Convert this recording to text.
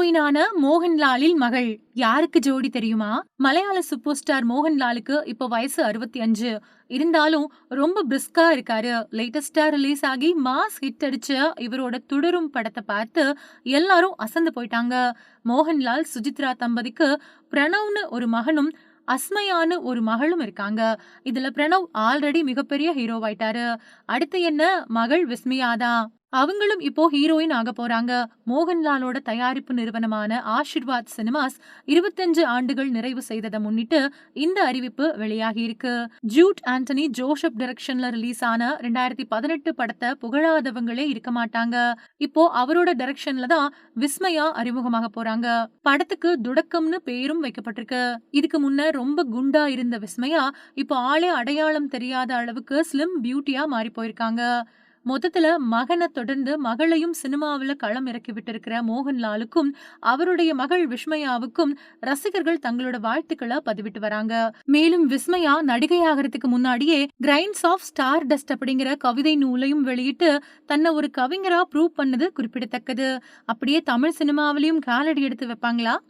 ஹீரோயினான மோகன்லாலின் மகள் யாருக்கு ஜோடி தெரியுமா? மலையாள சூப்பர் ஸ்டார் மோகன்லாலுக்கு இப்போ வயசு 65. இருந்தாலும் ரொம்ப பிரிஸ்கா இருக்காரு. லேட்டஸ்டா ரிலீஸ் ஆகி மாஸ் ஹிட் அடிச்ச இவரோட துடரும் படத்தை பார்த்து எல்லாரும் அசந்து போயிட்டாங்க. மோகன்லால் சுஜித்ரா தம்பதிக்கு பிரணவ்னு ஒரு மகனும் அஸ்மையான்னு ஒரு மகளும் இருக்காங்க. இதுல பிரணவ் ஆல்ரெடி மிகப்பெரிய ஹீரோவாயிட்டாரு. அடுத்து என்ன, மகள் விஸ்மியாதான். அவங்களும் இப்போ ஹீரோயின் ஆக போறாங்க. மோகன்லாலோட தயாரிப்பு நிறுவனமான ஆஷிர்வாத் சினிமாஸ் 25 ஆண்டுகள் நிறைவு செய்ததை முன்னிட்டு இந்த அறிவிப்பு வெளியாகி இருக்கு. ஜூட் ஆண்டனி ஜோசப் டைரக்ஷன்ல ரிலீஸ் ஆன 2018 படத்தை புகழாதவங்களே இருக்க மாட்டாங்க. இப்போ அவரோட டைரக்ஷன்ல தான் விஸ்மயா அறிமுகமாக போறாங்க. படத்துக்கு துடக்கம்னு பேரும் வைக்கப்பட்டிருக்கு. இதுக்கு முன்ன ரொம்ப குண்டா இருந்த விஸ்மயா இப்போ ஆளே அடையாளம் தெரியாத அளவுக்கு ஸ்லிம் பியூட்டியா மாறி போயிருக்காங்க. மொத்தத்துல மகனை தொடர்ந்து மகளையும் சினிமாவில களம் இறக்கி விட்டிருக்கிற மோகன்லாலுக்கும் அவருடைய மகள் விஸ்மயாவுக்கும் ரசிகர்கள் தங்களோட வாழ்த்துக்களை பதிவிட்டு வராங்க. மேலும் விஸ்மயா நடிகையாகிறதுக்கு முன்னாடியே கிரைன்ஸ் ஆஃப் ஸ்டார் டஸ்ட் அப்படிங்கிற கவிதை நூலையும் வெளியிட்டு தன்னை ஒரு கவிஞரா ப்ரூவ் பண்ணது குறிப்பிடத்தக்கது. அப்படியே தமிழ் சினிமாவிலையும் காலடி எடுத்து வைப்பாங்களா?